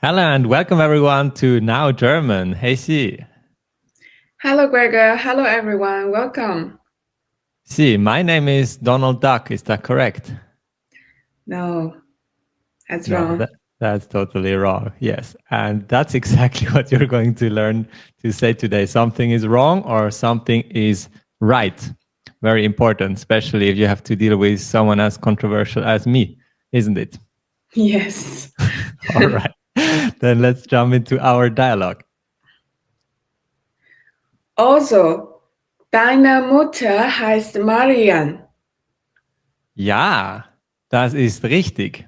Hello and welcome everyone to Now German. Hey Sie. Hello, Gregor. Hello, everyone. Welcome. Sie, my name is Donald Duck. Is that correct? No, that's No, wrong. that's totally wrong. Yes. And that's exactly what you're going to learn to say today. Something is wrong or something is right. Very important, especially if you have to deal with someone as controversial as me, isn't it? Yes. All right. Then let's jump into our dialogue. Also, deine Mutter heißt Marian Ja, das ist richtig.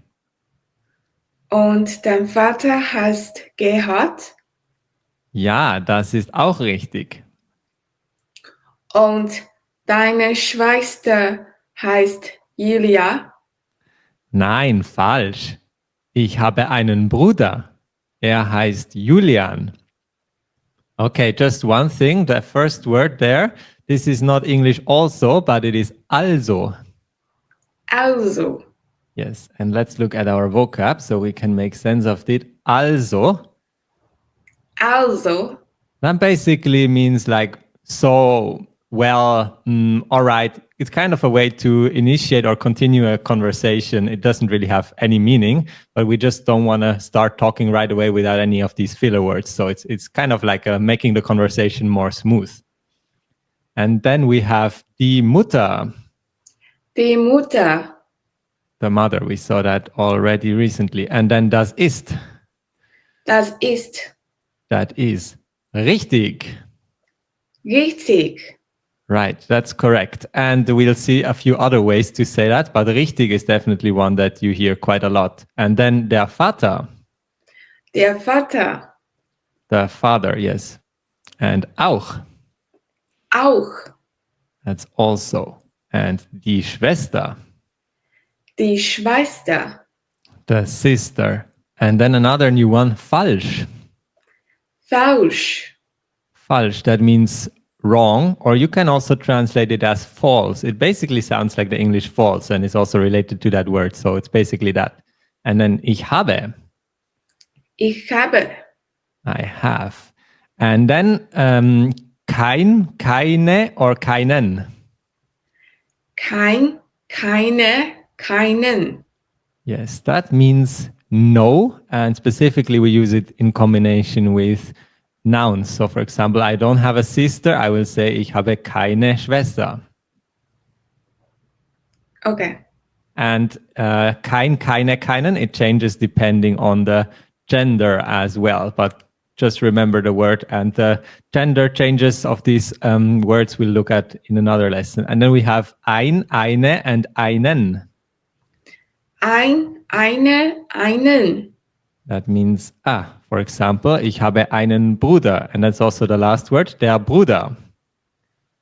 und dein Vater heißt Gerhard Ja, das ist auch richtig. und deine Schwester heißt Julia. Nein, falsch. Ich habe einen Bruder. Er heißt Julian. Okay, just one thing. The first word there. This is not English also, but it is also. Also, Yes, and let's look at our vocab so we can make sense of it. Also, also, that basically means like, so, well, all right. It's kind of a way to initiate or continue a conversation. It doesn't really have any meaning, but we just don't want to start talking right away without any of these filler words. So it's kind of like making the conversation more smooth. And then we have die Mutter, die Mutter, the mother. We saw that already recently. And then das ist, das ist that is richtig. richtig. Right, that's correct. And we'll see a few other ways to say that, but richtig is definitely one that you hear quite a lot. And then der Vater. Der Vater, The father, yes. And auch. auch. That's also. And die Schwester. Die Schwester, The sister. And then another new one, falsch. falsch. Falsch, that means wrong, or you can also translate it as false. It basically sounds like the English false, and it's also related to that word. So it's basically that. And then ich habe. Ich habe. I have. And then kein, keine, or keinen. Kein, keine, keinen. Yes, that means no. And specifically, we use it in combination with nouns. So, for example, I don't have a sister. I will say, ich habe keine Schwester. Okay. And kein, keine, keinen, it changes depending on the gender as well. But just remember the word, and the gender changes of these words we'll look at in another lesson. And then we have ein, eine, and einen. Ein, eine, einen. That means, for example, ich habe einen Bruder. And that's also the last word, der Bruder.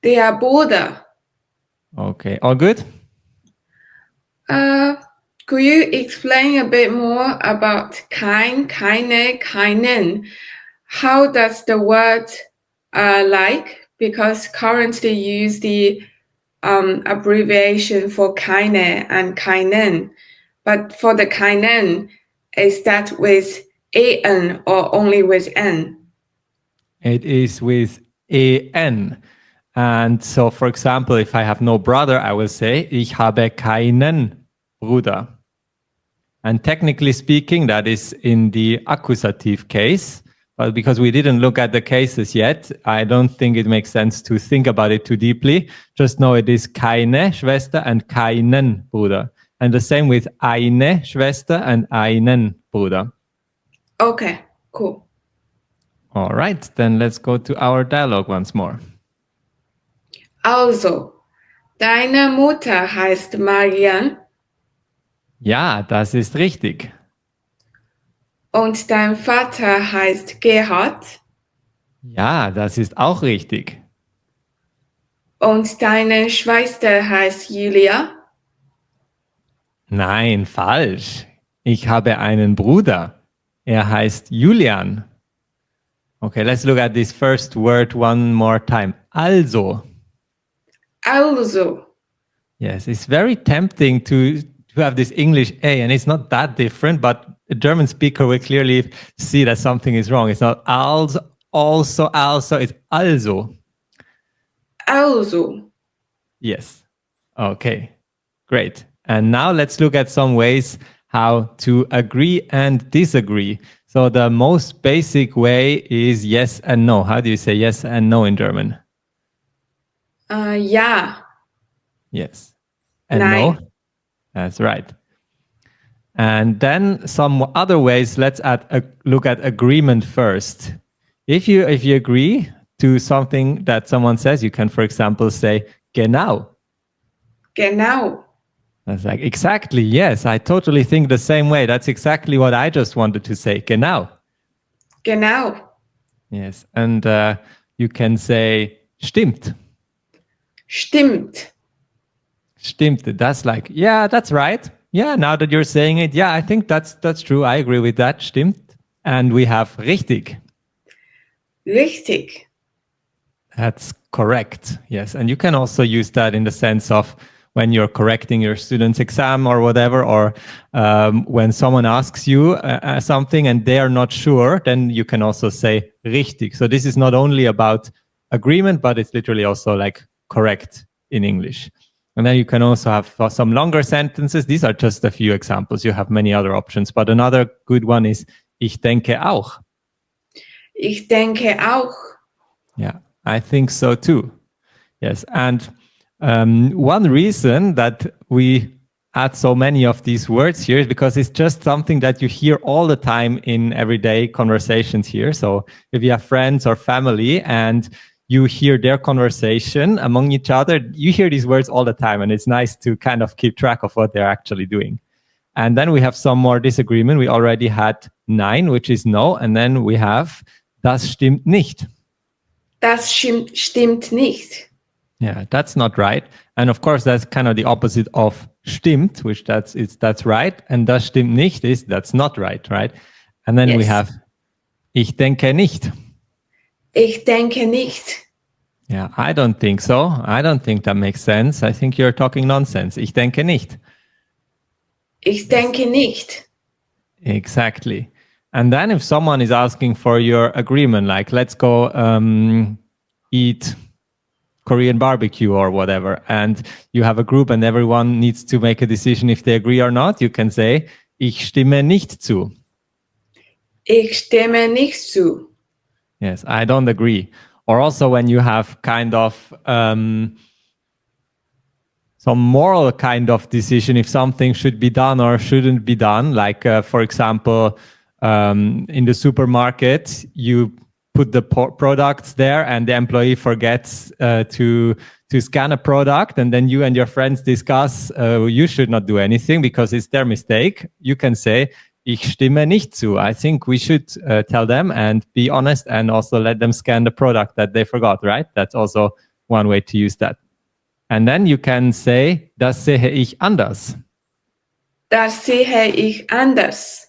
Der Bruder. Okay, all good? Could you explain a bit more about kein, keine, keinen? How does the word like? Because currently use the abbreviation for keine and keinen. But for the keinen, is that with an or only with n? It is with en. And so, for example, if I have no brother, I will say, ich habe keinen Bruder. And technically speaking, that is in the accusative case. But because we didn't look at the cases yet, I don't think it makes sense to think about it too deeply. Just know it is keine Schwester and keinen Bruder. And the same with eine Schwester and einen Bruder. Okay, cool. All right, then let's go to our dialogue once more. Also, deine Mutter heißt Marian Ja, das ist richtig. und dein Vater heißt Gerhard Ja, das ist auch richtig. und deine Schwester heißt Julia. Nein, falsch. Ich habe einen Bruder. Er heißt Julian. Okay, let's look at this first word one more time. Also. Also, Yes, it's very tempting to you have this English A, and it's not that different, but a German speaker will clearly see that something is wrong. It's not also, it's also. Also. Yes. Okay, great. And now let's look at some ways how to agree and disagree. So the most basic way is yes and no. How do you say yes and no in German? Ja. Yes. And Nein. no? That's right. And then some other ways, let's look at agreement first. If you agree to something that someone says, you can, for example, say genau. Genau. That's like, exactly, yes, I totally think the same way. That's exactly what I just wanted to say, genau. Genau. Yes, and you can say stimmt. Stimmt. Stimmt, that's like, yeah, that's right. Yeah, now that you're saying it, yeah, I think that's true. I agree with that, stimmt. And we have richtig. Richtig. That's correct, yes. And you can also use that in the sense of when you're correcting your student's exam or whatever, or when someone asks you something and they are not sure, then you can also say richtig. So this is not only about agreement, but it's literally also like correct in English. And then you can also have some longer sentences. These are just a few examples. You have many other options, but another good one is ich denke auch. Ich denke auch. Yeah, I think so too. Yes, and one reason that we add so many of these words here is because it's just something that you hear all the time in everyday conversations here. So if you have friends or family and you hear their conversation among each other, you hear these words all the time, and it's nice to kind of keep track of what they're actually doing. And then we have some more disagreement. We already had nein, which is no, and then we have das stimmt nicht. Das stimmt nicht. Yeah, that's not right. And of course, that's kind of the opposite of stimmt, which that's right. And das stimmt nicht is that's not right, right? And then we have ich denke nicht. Ich denke nicht. Yeah, I don't think so. I don't think that makes sense. I think you're talking nonsense. Ich denke nicht. Ich denke nicht. Exactly. And then if someone is asking for your agreement, like let's go eat Korean barbecue or whatever, and you have a group and everyone needs to make a decision if they agree or not, you can say, ich stimme nicht zu. Ich stimme nicht zu. Yes, I don't agree. Or also when you have kind of some moral kind of decision if something should be done or shouldn't be done, like for example, in the supermarket, you put the products there and the employee forgets to scan a product, and then you and your friends discuss you should not do anything because it's their mistake. You can say, ich stimme nicht zu. I think we should tell them and be honest and also let them scan the product that they forgot, right? That's also one way to use that. And then you can say, das sehe ich anders. Das sehe ich anders.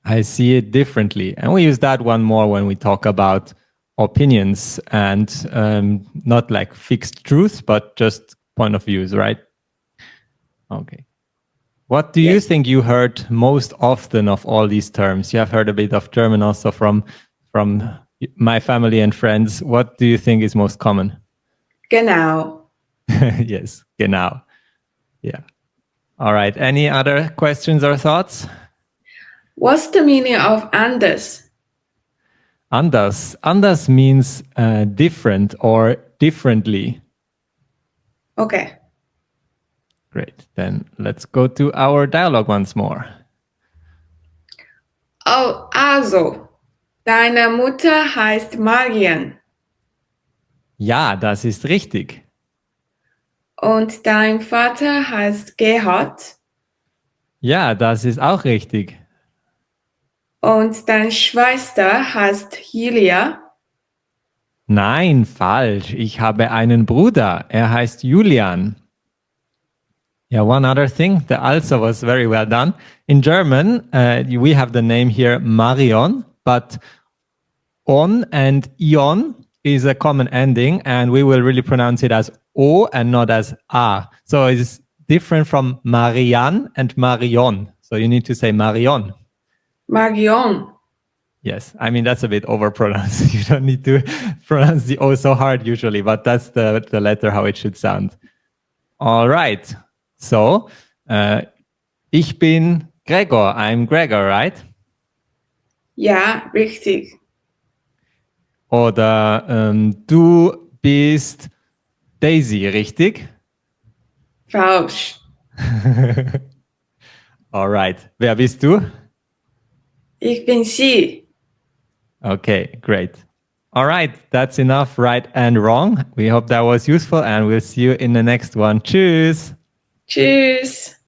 I see it differently. And we use that one more when we talk about opinions and not like fixed truth, but just point of views, right? Okay. What do you think you heard most often of all these terms? You have heard a bit of German also from my family and friends. What do you think is most common? Genau. Yes, genau. Yeah. All right. Any other questions or thoughts? What's the meaning of anders? Anders. Anders means different or differently. Okay. Great. Then let's go to our dialogue once more. Oh, also, deine Mutter heißt Marian. Ja, das ist richtig. Und dein Vater heißt Gerhard. Ja, das ist auch richtig. Und deine Schwester heißt Julia. Nein, falsch. Ich habe einen Bruder. Er heißt Julian. Yeah, one other thing, the also was very well done. In German, we have the name here Marion, but on and ion is a common ending, and we will really pronounce it as O and not as A. So different from Marianne and Marion. So you need to say Marion. Marion. Yes, I mean, that's a bit overpronounced. You don't need to pronounce the O so hard usually, but that's the letter how it should sound. All right. So, ich bin Gregor. I'm Gregor, right? Ja, richtig. Oder du bist Daisy, richtig? Falsch. All right. Wer bist du? Ich bin sie. Okay, great. All right, that's enough right and wrong. We hope that was useful and we'll see you in the next one. Tschüss. Tschüss.